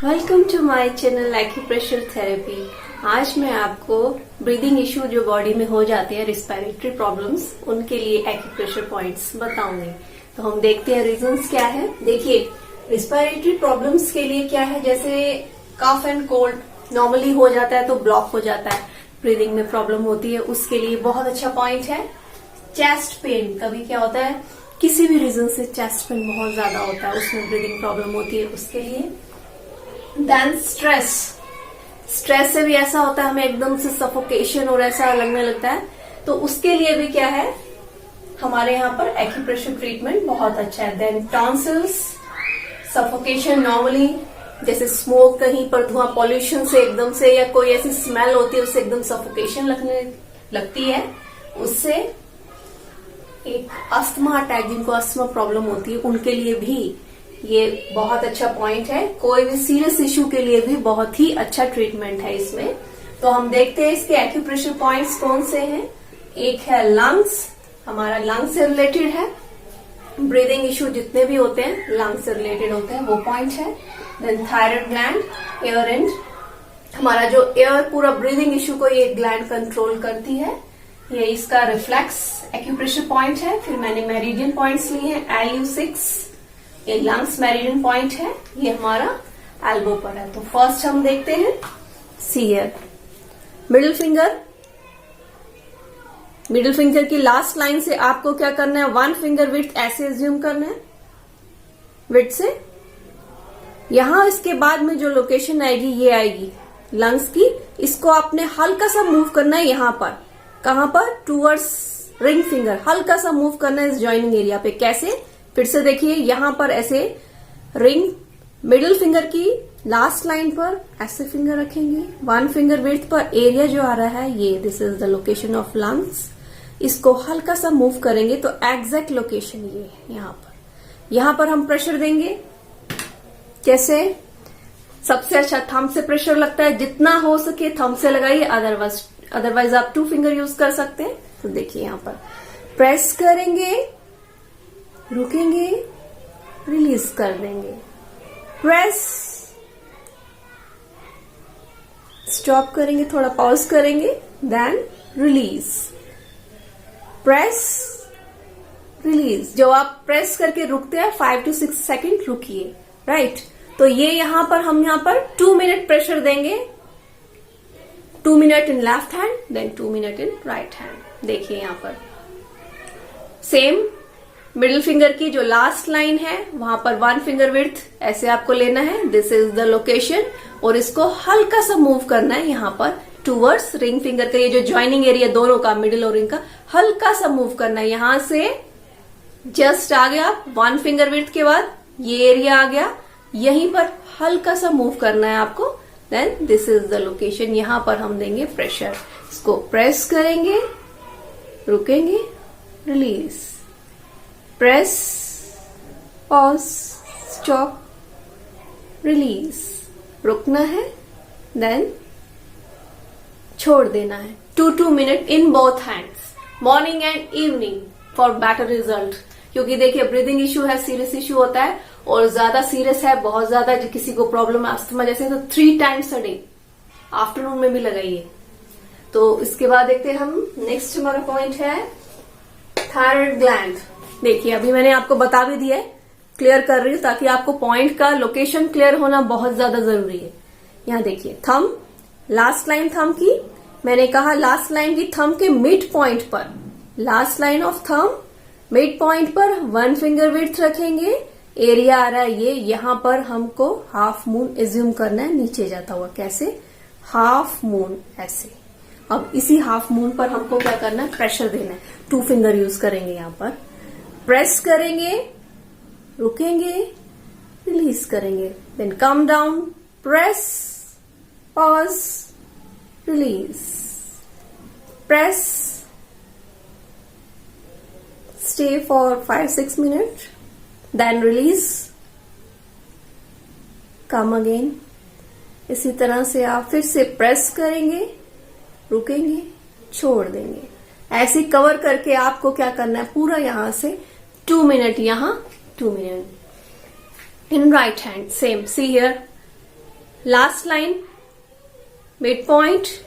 Welcome to my channel acupressure therapy. आज मैं आपको ब्रीदिंग इश्यू जो बॉडी में हो जाते हैं, रिस्पिरेटरी प्रॉब्लम्स, उनके लिए एक्यूप्रेशर पॉइंट्स बताऊंगी। तो हम देखते हैं रीजंस क्या है। देखिए, रिस्पिरेटरी प्रॉब्लम्स के लिए क्या है, जैसे कफ एंड कोल्ड नॉर्मली हो जाता है तो ब्लॉक हो जाता है, ब्रीदिंग में प्रॉब्लम होती है, उसके लिए बहुत अच्छा पॉइंट है। चेस्ट पेन, कभी क्या होता है किसी भी रीजन से चेस्ट पेन बहुत ज्यादा होता है, उसमें ब्रीदिंग प्रॉब्लम होती है, उसके लिए। देन स्ट्रेस से भी ऐसा होता है, हमें एकदम से सफोकेशन और ऐसा लगने लगता है, तो उसके लिए भी क्या है, हमारे यहाँ पर एक्यूप्रेशर ट्रीटमेंट बहुत अच्छा है। देन टॉन्सिल्स, सफोकेशन नॉर्मली, जैसे स्मोक, कहीं पर धुआं, पॉल्यूशन से एकदम से, या कोई ऐसी स्मेल होती है उससे एकदम सफोकेशन लगने लगती है, उससे। एक अस्थमा अटैक, जिनको अस्थमा प्रॉब्लम होती है, उनके लिए भी ये बहुत अच्छा पॉइंट है। कोई भी सीरियस इश्यू के लिए भी बहुत ही अच्छा ट्रीटमेंट है इसमें। तो हम देखते हैं इसके एक्यूप्रेशर पॉइंट्स कौन से हैं। एक है लंग्स, हमारा लंग्स से रिलेटेड है। ब्रीदिंग इश्यू जितने भी होते हैं लंग्स से रिलेटेड होते हैं, वो पॉइंट है। Then thyroid gland, air and, हमारा जो एयर पूरा ब्रीदिंग इश्यू को ये ग्लैंड कंट्रोल करती है, ये इसका रिफ्लेक्स एक्यूप्रेशर पॉइंट है। फिर मैंने मेरिडियन पॉइंट्स लिए हैं, LU6, ये लंग्स मेरिडियन पॉइंट है, ये हमारा एल्बो पर है। तो फर्स्ट हम देखते हैं, सी हियर, मिडिल फिंगर की लास्ट लाइन से आपको क्या करना है, 1 फिंगर विड्थ ऐसे एज्यूम करना है, विड्थ से। यहां इसके बाद में जो लोकेशन आएगी ये आएगी लंग्स की, इसको आपने हल्का सा मूव करना है यहां पर। कहां पर, टूवर्ड्स रिंग फिंगर, हल्का सा मूव करना है इस ज्वाइनिंग एरिया पे। कैसे, फिर से देखिए, यहां पर ऐसे रिंग, मिडिल फिंगर की लास्ट लाइन पर ऐसे फिंगर रखेंगे, 1 फिंगर विड्थ पर। एरिया जो आ रहा है ये, this is the location of lungs. इसको हल्का सा मूव करेंगे तो एग्जैक्ट लोकेशन ये है यहां पर हम प्रेशर देंगे। कैसे, सबसे अच्छा थंब से प्रेशर लगता है, जितना हो सके थंब से लगाइए, अदरवाइज आप 2 फिंगर यूज कर सकते हैं। तो देखिए, यहां पर प्रेस करेंगे, रुकेंगे, रिलीज कर देंगे, प्रेस, स्टॉप करेंगे, थोड़ा पॉज करेंगे, देन रिलीज, प्रेस, रिलीज। जो आप प्रेस करके रुकते हैं 5 to 6 सेकेंड रुकिए, राइट। तो ये यहां पर हम यहां पर 2 मिनट प्रेशर देंगे, 2 minute in left hand, then 2 minute in right hand. देखिए यहां पर सेम, मिडिल फिंगर की जो लास्ट लाइन है वहां पर 1 फिंगर विड्थ ऐसे आपको लेना है, दिस इज द लोकेशन, और इसको हल्का सा मूव करना है यहां पर टूवर्ड्स रिंग फिंगर का, ये जो ज्वाइनिंग एरिया दोनों का, मिडिल और रिंग का, हल्का सा मूव करना है। यहां से जस्ट आ गया 1 फिंगर विड्थ के बाद ये एरिया आ गया, यहीं पर हल्का सा मूव करना है आपको, then this is the location, यहां पर हम देंगे प्रेशर। इसको प्रेस करेंगे, रुकेंगे, release, press, pause, stop, release, रुकना है, देन छोड़ देना है। 2 minute in both hands, morning and evening, for better result. क्योंकि देखिए, ब्रीदिंग इश्यू है, सीरियस इश्यू होता है, और ज्यादा सीरियस है, बहुत ज्यादा किसी को प्रॉब्लम है अस्थमा जैसे, तो 3 टाइम्स अ डे, आफ्टरनून में भी लगाइए। तो इसके बाद देखते हैं हम, नेक्स्ट हमारा पॉइंट है थायराइड ग्लैंड। देखिए, अभी मैंने आपको बता भी दिया है, क्लियर कर रही हूं ताकि आपको पॉइंट का लोकेशन क्लियर होना बहुत ज्यादा जरूरी है। यहां देखिए, थंब, लास्ट लाइन थंब की, मैंने कहा लास्ट लाइन की थंब के मिड पॉइंट पर, last line of thumb mid point पर 1 फिंगर विड्थ रखेंगे, एरिया आ रहा है ये, यहां पर हमको हाफ मून एज्यूम करना है नीचे जाता हुआ। कैसे, हाफ मून ऐसे। अब इसी हाफ मून पर हमको क्या करना है, प्रेशर देना है। 2 फिंगर यूज करेंगे, यहां पर प्रेस करेंगे, रुकेंगे, रिलीज करेंगे, then come down, press, pause, release, press, stay for 5-6 minute, then release, come again. इसी तरह से आप फिर से प्रेस करेंगे, रुकेंगे, छोड़ देंगे। ऐसे कवर करके आपको क्या करना है, पूरा यहां से 2 मिनट, यहां 2 minute. In right hand, same. See here, Last line, midpoint,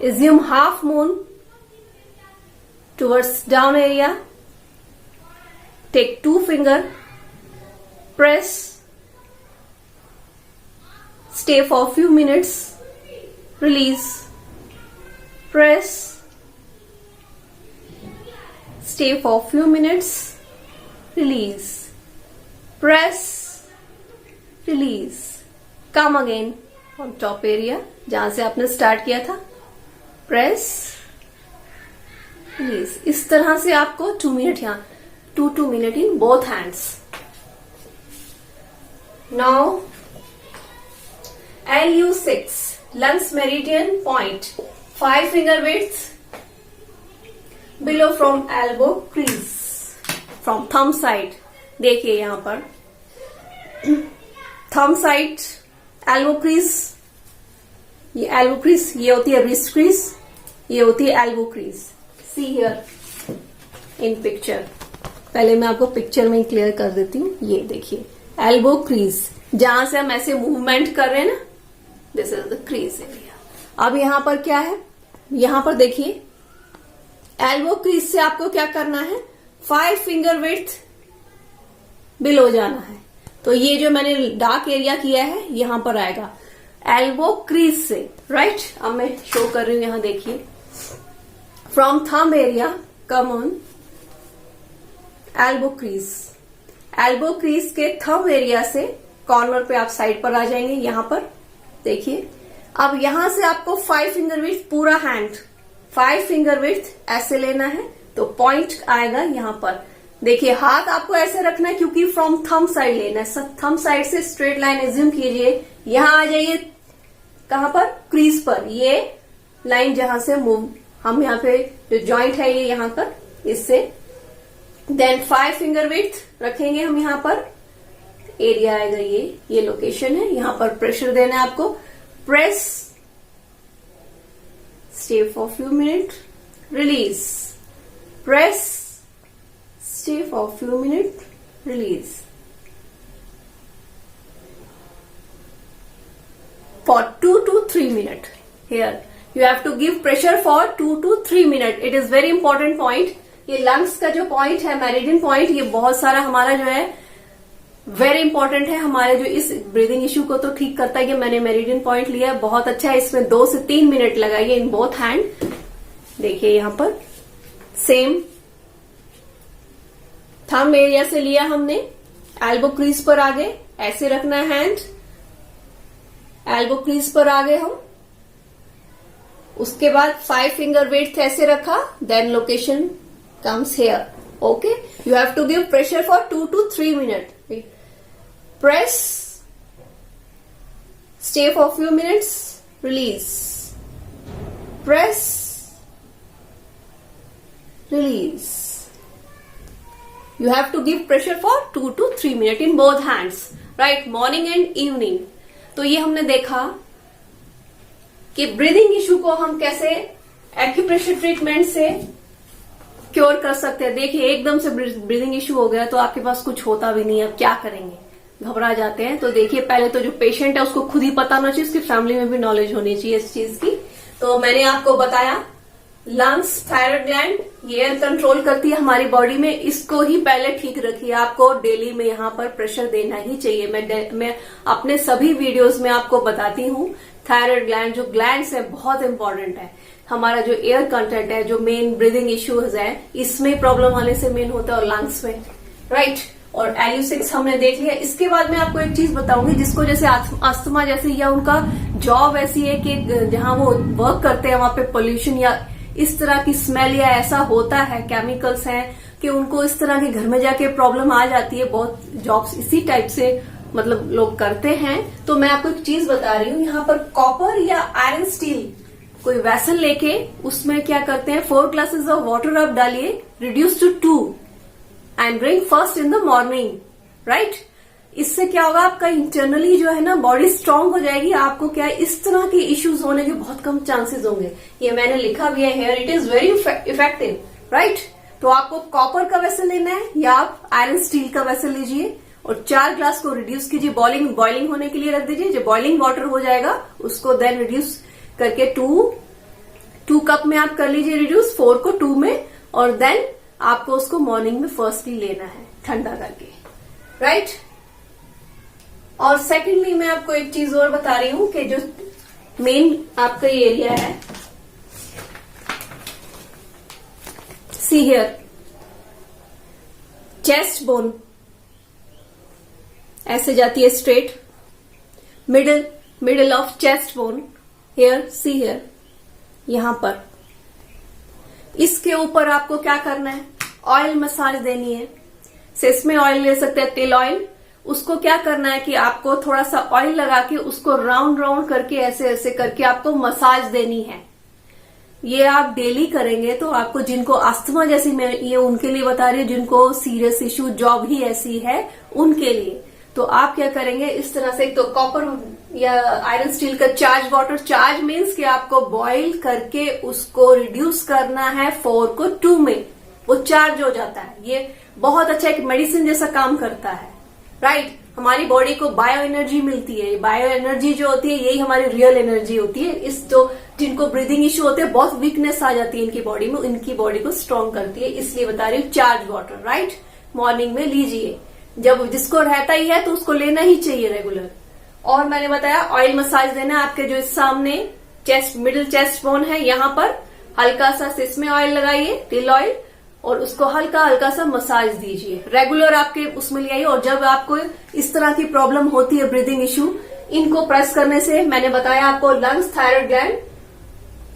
assume half moon towards down area. Take 2 finger, press, stay for a few minutes, release, press, stay for a few minutes, release, press, release. Come again on top area जहां से आपने start किया था, press, release. इस तरह से आपको 2 minute यहाँ 2 minute in both hands. Now LU6 lungs meridian point 5 finger width below from elbow crease from thumb side. देखिए यहां पर thumb side elbow crease, ये elbow crease, ये होती है wrist crease, ये होती है elbow crease. See here in picture. पहले मैं आपको पिक्चर में ही क्लियर कर देती हूँ. ये देखिए एल्बो क्रीज, जहां से हम ऐसे मूवमेंट कर रहे हैं ना, this is the crease area. अब यहां पर क्या है, यहां पर देखिए एल्बो क्रीज से आपको क्या करना है, 5 फिंगर विड्थ बिलो जाना है. तो ये जो मैंने डार्क एरिया किया है यहां पर आएगा एल्बो क्रीज से, राइट. अब मैं शो कर रही हूं, यहां देखिए from thumb area come on elbow crease. Elbow crease के थंब एरिया से कॉर्नर पे आप साइड पर आ जाएंगे. यहां पर देखिए, अब यहां से आपको 5 फिंगर विड्थ, पूरा हैंड 5 फिंगर विड्थ ऐसे लेना है. तो पॉइंट आएगा यहां पर. देखिए हाथ आपको ऐसे रखना है क्योंकि फ्रॉम थंब साइड लेना है. थंब साइड से स्ट्रेट लाइन एज्यूम कीजिए. यहां आ जाइए कहां पर, क्रीज पर. ये लाइन जहां से मूव, हम यहां पे जो जॉइंट है ये यहां पर, इससे देन 5 फिंगर विड्थ रखेंगे हम. यहां पर एरिया आएगा, ये लोकेशन है. यहां पर प्रेशर देना है आपको. Press, stay for few minute, release, press, stay for few minute, release. For 2 to 3 minutes. Here you have to give pressure for 2 to 3 minutes. It is very important point. ये lungs का जो point है, meridian point, ये बहुत सारा हमारा जो है वेरी इंपॉर्टेंट है. हमारे जो इस ब्रीदिंग इश्यू को तो ठीक करता है. कि मैंने मेरिडियन पॉइंट लिया है, बहुत अच्छा है. इसमें 2 से 3 मिनट लगाइए इन बोथ हैंड. देखिए यहां पर सेम थंब एरिया से लिया हमने, एल्बो क्रीज पर आ गए, ऐसे रखना है हैंड. एल्बो क्रीज पर आ गए हम. उसके बाद 5 फिंगर विड्थ ऐसे रखा, then location comes here. Okay, you have to give pressure for 2 to 3 minutes. Press, stay for few minutes, release, press, release. You have to give pressure for 2 to 3 minutes in both hands, right? Morning and evening. तो ये हमने देखा कि breathing issue को हम कैसे acupressure treatment से cure कर सकते हैं. देखिए एकदम से ब्रीदिंग इशू हो गया तो आपके पास कुछ होता भी नहीं है, अब क्या करेंगे, घबरा जाते हैं. तो देखिए पहले तो जो पेशेंट है उसको खुद ही पता होना चाहिए, उसकी फैमिली में भी नॉलेज होनी चाहिए इस चीज की. तो मैंने आपको बताया लंग्स, थायराइड ग्लैंड, ये एयर कंट्रोल करती है हमारी बॉडी में. इसको ही पहले ठीक रखिए. आपको डेली में यहाँ पर प्रेशर देना ही चाहिए. मैं अपने सभी वीडियोस में आपको बताती हूँ. थायराइड ग्लैंड, जो ग्लैंड्स है बहुत इंपॉर्टेंट है. हमारा जो एयर कंटेंट है, जो मेन ब्रीदिंग इश्यूज है, इसमें प्रॉब्लम आने से मेन होता है, और लंग्स में, राइट. और LU6 हमने देख लिया. इसके बाद मैं आपको एक चीज बताऊंगी, जिसको जैसे अस्थमा जैसे, या उनका जॉब ऐसी है कि जहां वो वर्क करते हैं वहां पे पोल्यूशन या इस तरह की स्मेल या ऐसा होता है, केमिकल्स हैं, कि उनको इस तरह के घर में जाके प्रॉब्लम आ जाती है. बहुत जॉब्स इसी टाइप से मतलब लोग करते हैं. तो मैं आपको एक चीज बता रही हूँ. यहाँ पर कॉपर या आयरन स्टील कोई वैसल लेके उसमें क्या करते हैं, 4 ग्लासेस ऑफ वाटर आप डालिए, reduce to 2 and drink first in the morning, right. इससे क्या होगा, आपका इंटरनली जो है ना बॉडी स्ट्रांग हो जाएगी. आपको क्या है, इस तरह के इश्यूज होने के बहुत कम चांसेस होंगे. ये मैंने लिखा भी है here, it is very effective, right. तो आपको कॉपर का वेसल लेना है या आप आयरन स्टील का वेसल लीजिए. और 4 ग्लास को रिड्यूस कीजिए, बॉइलिंग होने के लिए रख दीजिए। जब बॉइलिंग वाटर हो जाएगा उसको देन रिड्यूस करके 2 कप में आप कर लीजिए रिड्यूस, 4 को 2 में, और देन आपको उसको मॉर्निंग में फर्स्टली लेना है ठंडा करके, राइट। और सेकेंडली मैं आपको एक चीज और बता रही हूं कि जो मेन आपका ये एरिया है, सी हियर, चेस्ट बोन ऐसे जाती है straight, middle of chest bone, here, see here, यहां पर, इसके ऊपर आपको क्या करना है, ऑयल मसाज देनी है। सेसमे ऑयल ले सकते हैं, तिल ऑयल। उसको क्या करना है कि आपको थोड़ा सा ऑयल लगा के उसको राउंड करके ऐसे ऐसे करके आपको मसाज देनी है। ये आप डेली करेंगे तो आपको, जिनको अस्थमा जैसी, मैं ये उनके लिए बता रही हूँ जिनको सीरियस इश्यू, जॉब ही ऐसी है उनके लिए, तो आप क्या करेंगे इस तरह से, एक तो कॉपर या आयरन स्टील का चार्ज वाटर, चार्ज मीन्स कि आपको बॉईल करके उसको रिड्यूस करना है 4 को 2 में, वो चार्ज हो जाता है। ये बहुत अच्छा एक मेडिसिन जैसा काम करता है, राइट। हमारी बॉडी को बायो एनर्जी मिलती है। बायो एनर्जी जो होती है यही हमारी रियल एनर्जी होती है। इस जो जिनको ब्रीदिंग इश्यू होते हैं, बहुत वीकनेस आ जाती है इनकी बॉडी में, इनकी बॉडी को स्ट्रांग करती है, इसलिए बता रही हूँ चार्ज वाटर, राइट। मॉर्निंग में लीजिए, जब जिसको रहता ही है तो उसको लेना ही चाहिए रेगुलर। और मैंने बताया ऑयल मसाज देना, आपके जो सामने चेस्ट, मिडिल चेस्ट बोन है, यहां पर हल्का सा सेसमे ऑयल लगाइए, तिल ऑयल, और उसको हल्का हल्का सा मसाज दीजिए, रेगुलर आपके उसमें ले आइए। और जब आपको इस तरह की प्रॉब्लम होती है, ब्रीदिंग इश्यू, इनको प्रेस करने से, मैंने बताया आपको lungs, thyroid gland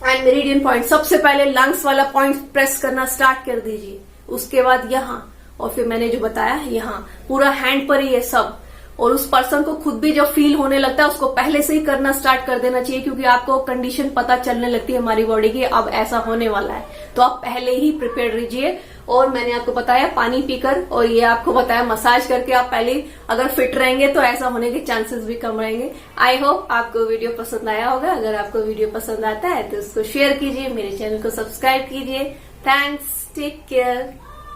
and meridian point, सबसे पहले लंग्स वाला पॉइंट प्रेस करना स्टार्ट कर दीजिए, उसके बाद यहां, और फिर मैंने जो बताया यहां, पूरा हैंड पर ही है सब। और उस पर्सन को खुद भी जब फील होने लगता है उसको पहले से ही करना स्टार्ट कर देना चाहिए, क्योंकि आपको कंडीशन पता चलने लगती है हमारी बॉडी की, अब ऐसा होने वाला है, तो आप पहले ही प्रिपेयर रहिए। और मैंने आपको बताया पानी पीकर, और ये आपको बताया मसाज करके आप पहले अगर फिट रहेंगे तो ऐसा होने के चांसेस भी कम रहेंगे। आई होप आपको वीडियो पसंद आया होगा। अगर आपको वीडियो पसंद आता है तो उसको शेयर कीजिए, मेरे चैनल को सब्सक्राइब कीजिए। Thanks, take care.